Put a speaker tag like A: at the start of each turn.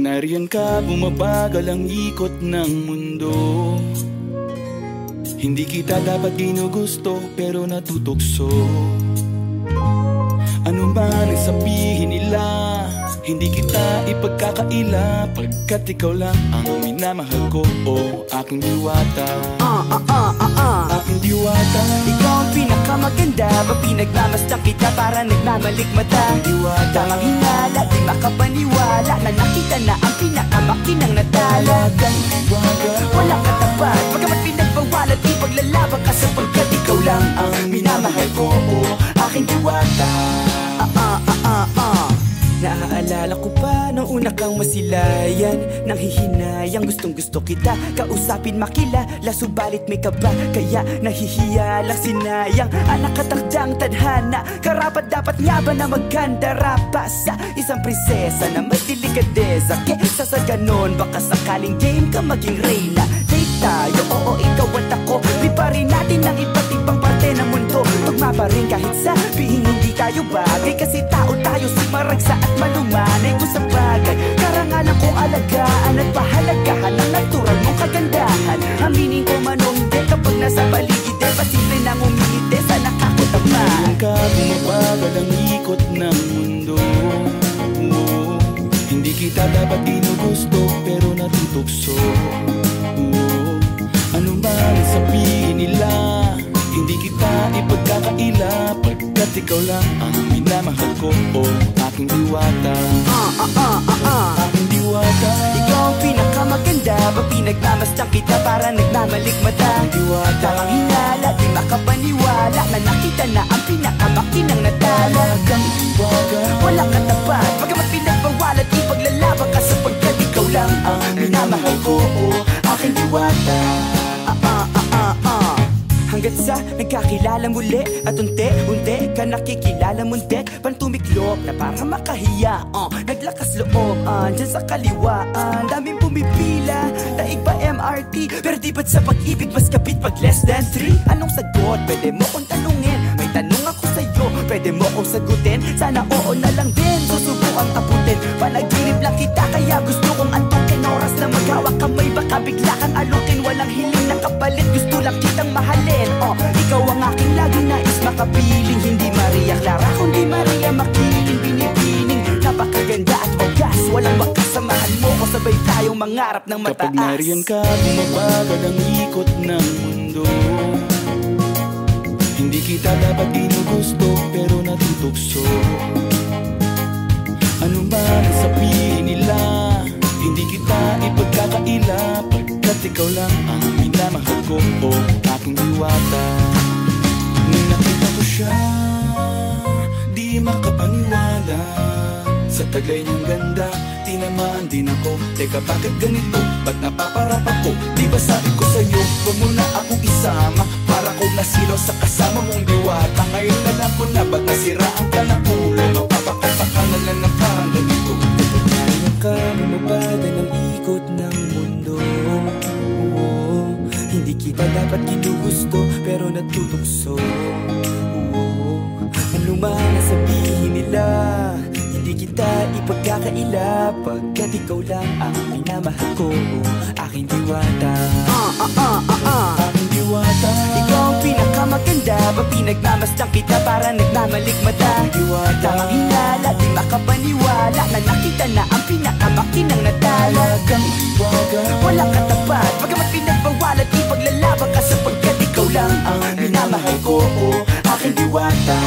A: nariyan ka, bumabagal ang ikot ng mundo. Hindi kita dapat ginugusto, pero natutukso. Ano man ang sabihin nila, hindi kita ipagkakaila, pagkat ikaw lang ang minamahal ko, o aking diwata. Aking diwata.
B: Ikaw ang pinakamaganda, pag pinagmamasdan kita para nagmamalikmata.
A: Aking diwata.
B: Tamang hinala, di makapaniwala na nakita na ang pinakamakinang natala.
A: Talagang diwata.
B: Walang katapat, pagkamat pinagbawalan, ipaglalaban ka sapagkat ikaw lang ang minamahal ko, o aking diwata. Naaalala ko pa nung una kang masilayan, nang hihinayang gustong gusto kita kausapin, makilala, subalit may kaba, kaya nahihiya lang sinayang ang nakatakdang tadhana. Karapat dapat nga ba na magkandara pa sa isang prinsesa na may delikadeza? Kesa sa ganon, baka sakaling game ka maging reyna. Date tayo, oo ikaw at ako, liparin natin ang iba't ibang parte ng mundo. Tugma pa rin kahit sabihin hindi tayo bagay, kasi tao tayo, simaragsa at malumanay ko sa bagay. Karangalan kong alagaan at pahalagahan ang natural mong kagandahan. Aminin ko man o hindi, kapag nasa paligid pasimple nang umihite sa nakakutama.
A: Nariyan ka, bumabagal ang ikot ng mundo. Hindi kita dapat ginugusto, pero natutukso. Ano man ang sabihin nila, hindi kita ipagkakaila, pagkat ikaw lang ang minamahal ko, o aking diwata. Aking diwata.
B: Ikaw ang pinakamaganda, pag pinagmamasdan kita para nagmamalikmata.
A: Aking diwata.
B: Tamang hinala, di makapaniwala na nakita na ang pinakamakinang natala.
A: Talagang diwata.
B: Walang katapat, pagkamat pinagbawalan, ipaglalaban ka sapagkat ikaw lang ang minamahal ko, o aking diwata. Hanggat sa nagkakilala muli at unti-unti ka nakikilala muntik, pantumiklop na para makahiya. Naglakas loob dyan sa kaliwaan, daming pumipila, daig pa MRT, pero di ba't sa pag-ibig mas kapit pag less than 3? Anong sagot? Pwede mo kong tanungin, may tanong ako sa'yo, pwede mo kong sagutin, sana oo na lang din, susubukang abutin. Panaginip lang kita kaya gusto kong antukin, oras na maghawak kamay baka bigla kang alukin. Walang hiling na kapalit, gusto lang kitang mahalin. Ikaw ang aking laging nais makapiling, hindi Maria Clara kundi Maria Makiling. Binibining, napakaganda at wagas, walang wakas, samahan mo ko, sabay tayong mangarap ng mataas.
A: Kapag nariyan ka, bumabagal ang ikot ng mundo. Hindi kita dapat ginugusto, pero natutukso. Ano man ang sabihin nila, hindi kita ipagkakaila, pagkat ikaw lang ang minamahal ko, o aking diwata. Nung nakita ko siya, di makapaniwala, sa taglay niyang ganda, tinamaan din ako. Teka, bakit ganito? Ba't napaparap ako? Di ba sabi ko sa'yo, huwag mo na akong isama, para kong nasilaw sa kasama mong diwata. Ngayon alam ko na, ba't nasiraan ka ng ulo? Mapapakataka na lang ng parang ganito.
B: Nariyan ka, bumabada ng ikot ng mundo. Hindi kita dapat ginugusto, pero natutukso. Ano man ang sabihin nila, hindi kita ipagkakaila, pagkat ikaw lang ang minamahal ko, aking diwata.
A: Aking diwata.
B: Ikaw ang pinakamaganda, pag pinagmamasdan kita para nagmamalikmata.
A: Aking diwata.
B: Tamang hinala, di makapaniwala na nakita na ang pinakamakinang natala.
A: Talagang diwata.
B: Walang katapat, pagkamat pinagbawalan, ipaglalaban ka sapagkat ikaw lang ang minamahal ko, o aking diwata.